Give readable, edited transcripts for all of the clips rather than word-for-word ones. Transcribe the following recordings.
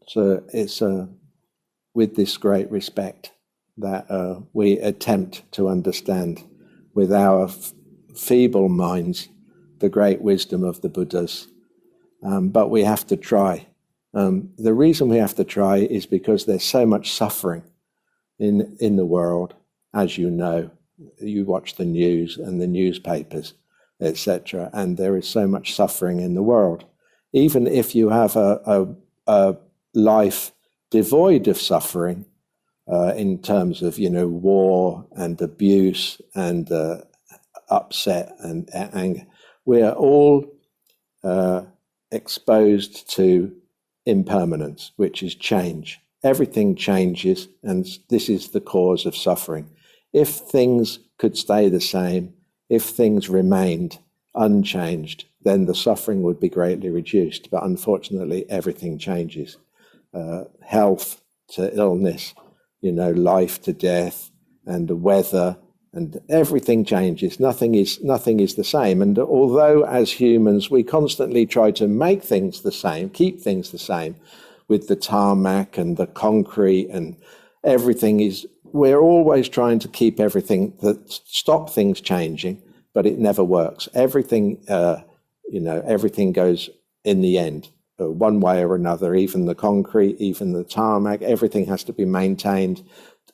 So it's with this great respect that we attempt to understand with our feeble minds the great wisdom of the Buddhas. But we have to try. The reason we have to try is because there's so much suffering in the world, as you know. You watch the news and the newspapers, etc., and there is so much suffering in the world. Even if you have a life devoid of suffering, in terms of, war and abuse and upset and anger, we are all exposed to impermanence, which is change. Everything changes, and this is the cause of suffering. If things could stay the same, if things remained unchanged, then the suffering would be greatly reduced. But unfortunately, everything changes. Health to illness, life to death, and the weather, and everything changes. Nothing is the same. And although as humans we constantly try to make things the same, keep things the same, with the tarmac and the concrete and everything we're always trying to keep everything, stop things changing, but it never works. Everything, everything goes in the end, one way or another. Even the concrete, even the tarmac, everything has to be maintained,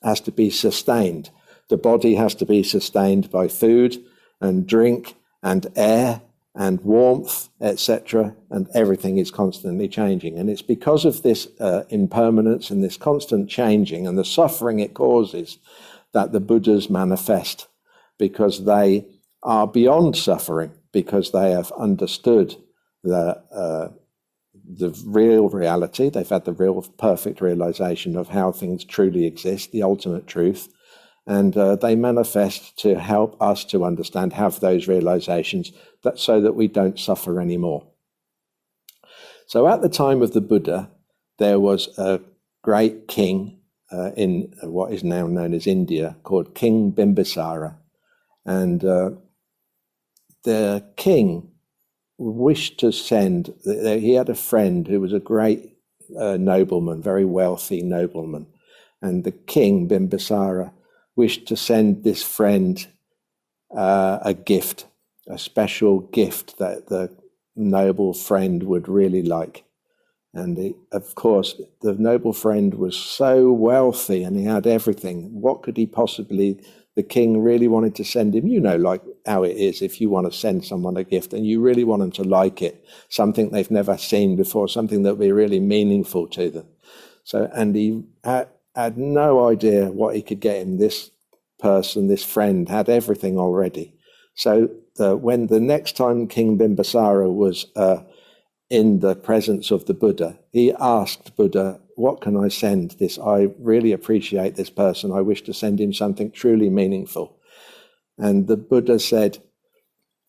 has to be sustained. The body has to be sustained by food and drink and air and warmth, etc., and everything is constantly changing. And it's because of this impermanence and this constant changing and the suffering it causes that the Buddhas manifest, because they are beyond suffering, because they have understood the real reality. They've had the real perfect realization of how things truly exist, the ultimate truth. And they manifest to help us to understand, have those realizations, so that we don't suffer anymore. So at the time of the Buddha, there was a great king in what is now known as India, called King Bimbisara. And the king wished to send, he had a friend who was a great nobleman, very wealthy nobleman. And the king, Bimbisara, wished to send this friend a gift, a special gift that the noble friend would really like. And of course, the noble friend was so wealthy and he had everything. What could he possibly, the king really wanted to send him, like how it is if you want to send someone a gift and you really want them to like it, something they've never seen before, something that will be really meaningful to them. So, and he had no idea what he could get him. This person, this friend, had everything already. So when the next time King Bimbisara was in the presence of the Buddha, he asked Buddha, what can I send this? I really appreciate this person. I wish to send him something truly meaningful. And the Buddha said,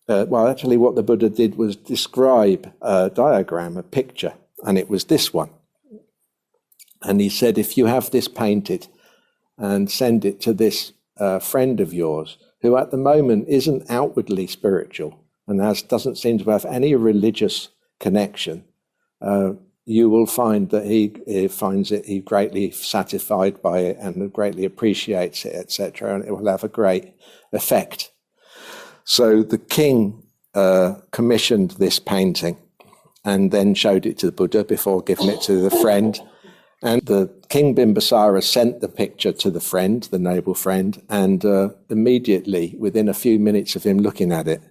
actually what the Buddha did was describe a diagram, a picture, and it was this one. And he said, if you have this painted and send it to this friend of yours, who at the moment isn't outwardly spiritual and doesn't seem to have any religious connection, you will find that he finds it, he greatly satisfied by it and greatly appreciates it, etc., and it will have a great effect. So the king commissioned this painting and then showed it to the Buddha before giving it to the friend. And the King Bimbisara sent the picture to the friend, the noble friend, and immediately, within a few minutes of him looking at it,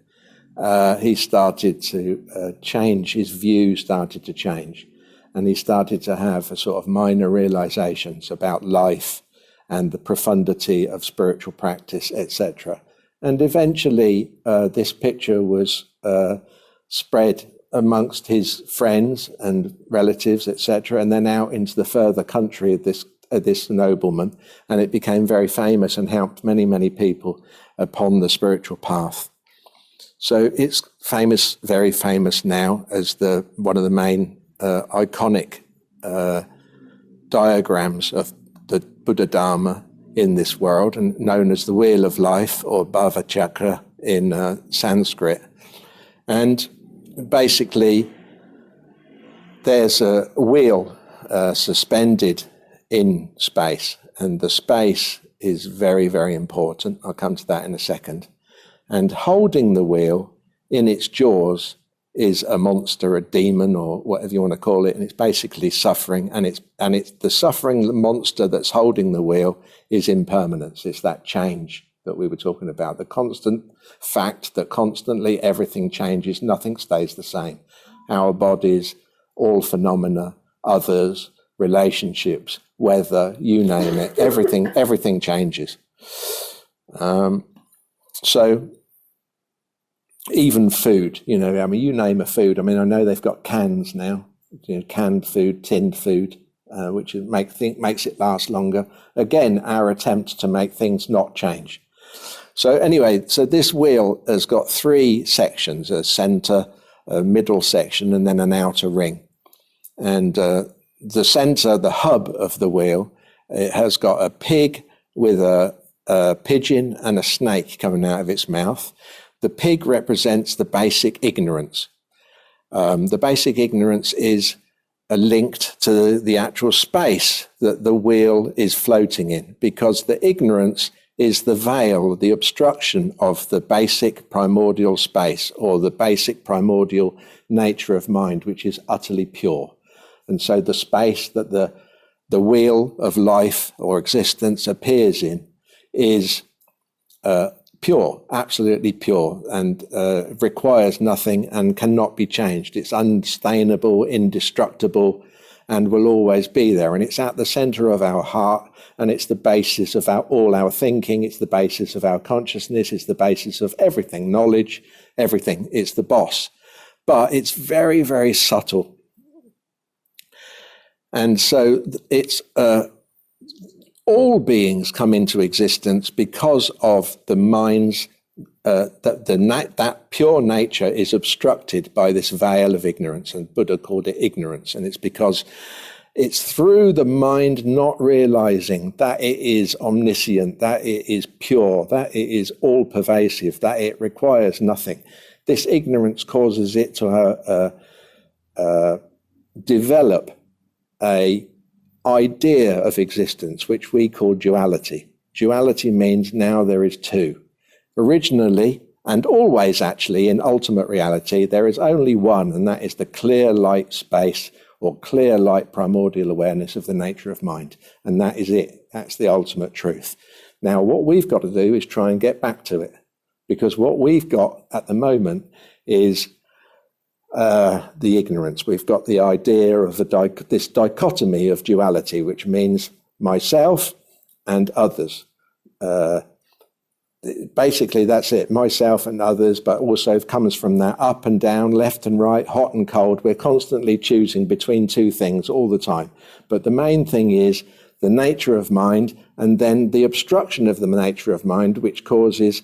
he started to change, his view started to change. And he started to have a sort of minor realizations about life and the profundity of spiritual practice, etc. And eventually, this picture was spread amongst his friends and relatives, etc., and then out into the further country of this nobleman, and it became very famous and helped many, many people upon the spiritual path. So it's famous, very famous now as one of the main iconic diagrams of the Buddha Dharma in this world, and known as the Wheel of Life, or Bhavacakra in Sanskrit. And basically, there's a wheel suspended in space, and the space is very, very important. I'll come to that in a second. And holding the wheel in its jaws is a monster, a demon, or whatever you want to call it, and it's basically suffering. And it's the suffering monster that's holding the wheel is impermanence. It's that change that we were talking about, the constant fact that constantly everything changes, nothing stays the same. Our bodies, all phenomena, others, relationships, weather, you name it, everything changes. So even food, you name a food. I know they've got cans now, canned food, tinned food, which makes it last longer. Again, our attempt to make things not change. So anyway, this wheel has got three sections: a center, a middle section, and then an outer ring. And the center, the hub of the wheel, it has got a pig with a pigeon and a snake coming out of its mouth. The pig represents the basic ignorance. The basic ignorance is linked to the actual space that the wheel is floating in, because the ignorance is the veil, the obstruction of the basic primordial space, or the basic primordial nature of mind, which is utterly pure. And so the space that the wheel of life or existence appears in is pure, absolutely pure, and requires nothing and cannot be changed. It's unstainable, indestructible, and will always be there. And it's at the center of our heart, and it's the basis of all our thinking. It's the basis of our consciousness. It's the basis of everything, knowledge, everything. It's the boss. But it's very, very subtle. And so it's all beings come into existence because of the mind's, that pure nature is obstructed by this veil of ignorance, and Buddha called it ignorance. And it's because it's through the mind not realizing that it is omniscient, that it is pure, that it is all pervasive, that it requires nothing. This ignorance causes it to develop an idea of existence, which we call duality. Duality means now there is two. Originally, and always actually in ultimate reality, there is only one, and that is the clear light space, or clear light primordial awareness of the nature of mind. And that is it. That's the ultimate truth. Now, what we've got to do is try and get back to it, because what we've got at the moment is the ignorance. We've got the idea of this dichotomy of duality, which means myself and others. Basically, that's it, myself and others, but also comes from that up and down, left and right, hot and cold. We're constantly choosing between two things all the time. But the main thing is the nature of mind, and then the obstruction of the nature of mind, which causes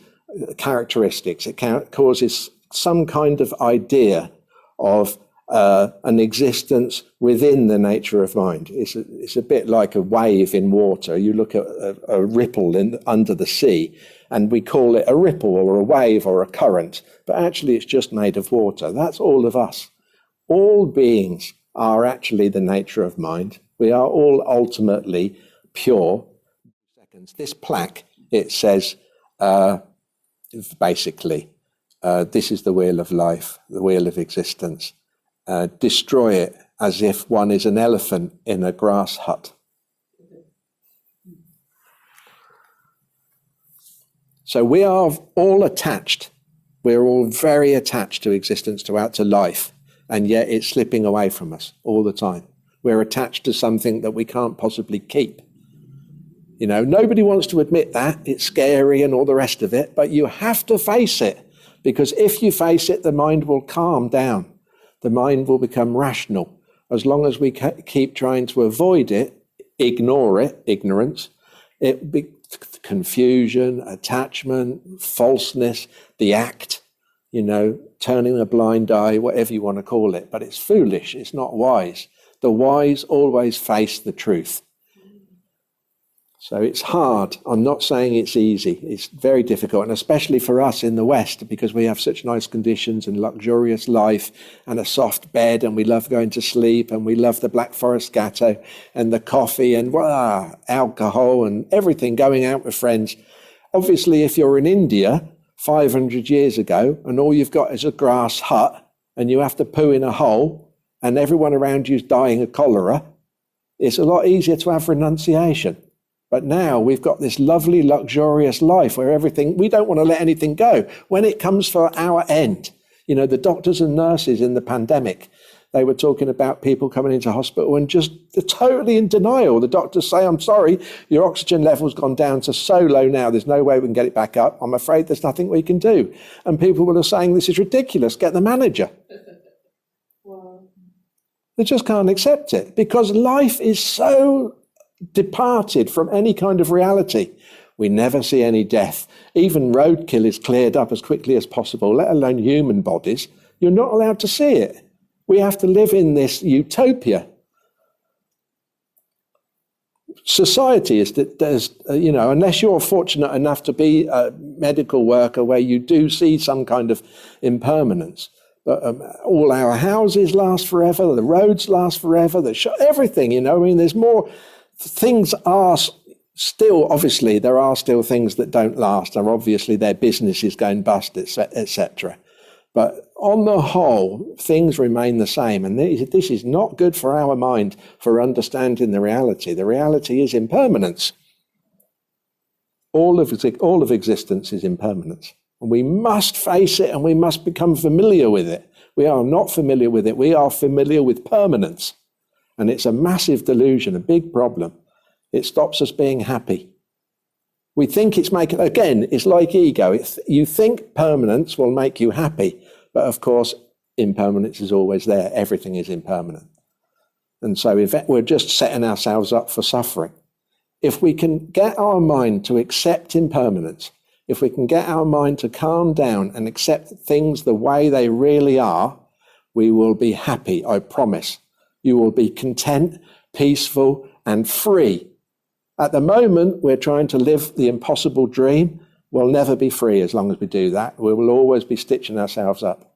characteristics. It causes some kind of idea of an existence within the nature of mind. It's a bit like a wave in water. You look at a ripple under the sea, and we call it a ripple or a wave or a current, but actually it's just made of water. That's all of us. All beings are actually the nature of mind. We are all ultimately pure. This plaque, it says, basically, this is the wheel of life, the wheel of existence. Destroy it as if one is an elephant in a grass hut. So we are all attached. We're all very attached to existence, to life, and yet it's slipping away from us all the time. We're attached to something that we can't possibly keep. Nobody wants to admit that. It's scary and all the rest of it, but you have to face it, because if you face it, the mind will calm down. The mind will become rational. As long as we keep trying to avoid it, ignore it, ignorance, it will be confusion, attachment, falseness, the act, turning a blind eye, whatever you want to call it. But it's foolish. It's not wise. The wise always face the truth. So it's hard. I'm not saying it's easy. It's very difficult, and especially for us in the West, because we have such nice conditions and luxurious life and a soft bed, and we love going to sleep, and we love the Black Forest Gatto and the coffee and alcohol and everything, going out with friends. Obviously, if you're in India 500 years ago and all you've got is a grass hut and you have to poo in a hole and everyone around you is dying of cholera, it's a lot easier to have renunciation. But now we've got this lovely, luxurious life where we don't want to let anything go. When it comes for our end, the doctors and nurses in the pandemic, they were talking about people coming into hospital and just totally in denial. The doctors say, I'm sorry, your oxygen level's gone down to so low now, there's no way we can get it back up. I'm afraid there's nothing we can do. And people were saying, this is ridiculous, get the manager. Wow. They just can't accept it because life is so departed from any kind of reality. We never see any death. Even roadkill is cleared up as quickly as possible, let alone human bodies. You're not allowed to see it. We have to live in this utopia. Society is that there's, unless you're fortunate enough to be a medical worker where you do see some kind of impermanence, but all our houses last forever, the roads last forever, everything, there's more. Things are still, obviously, there are still things that don't last, or obviously their business is going bust, etc. But on the whole, things remain the same. And this is not good for our mind for understanding the reality. The reality is impermanence. All of existence is impermanence. And we must face it and we must become familiar with it. We are not familiar with it. We are familiar with permanence. And it's a massive delusion, a big problem. It stops us being happy. We think it's like ego. You think permanence will make you happy, but of course, impermanence is always there. Everything is impermanent. And so we're just setting ourselves up for suffering. If we can get our mind to accept impermanence, if we can get our mind to calm down and accept things the way they really are, we will be happy, I promise. You will be content, peaceful, and free. At the moment, we're trying to live the impossible dream. We'll never be free as long as we do that. We will always be stitching ourselves up.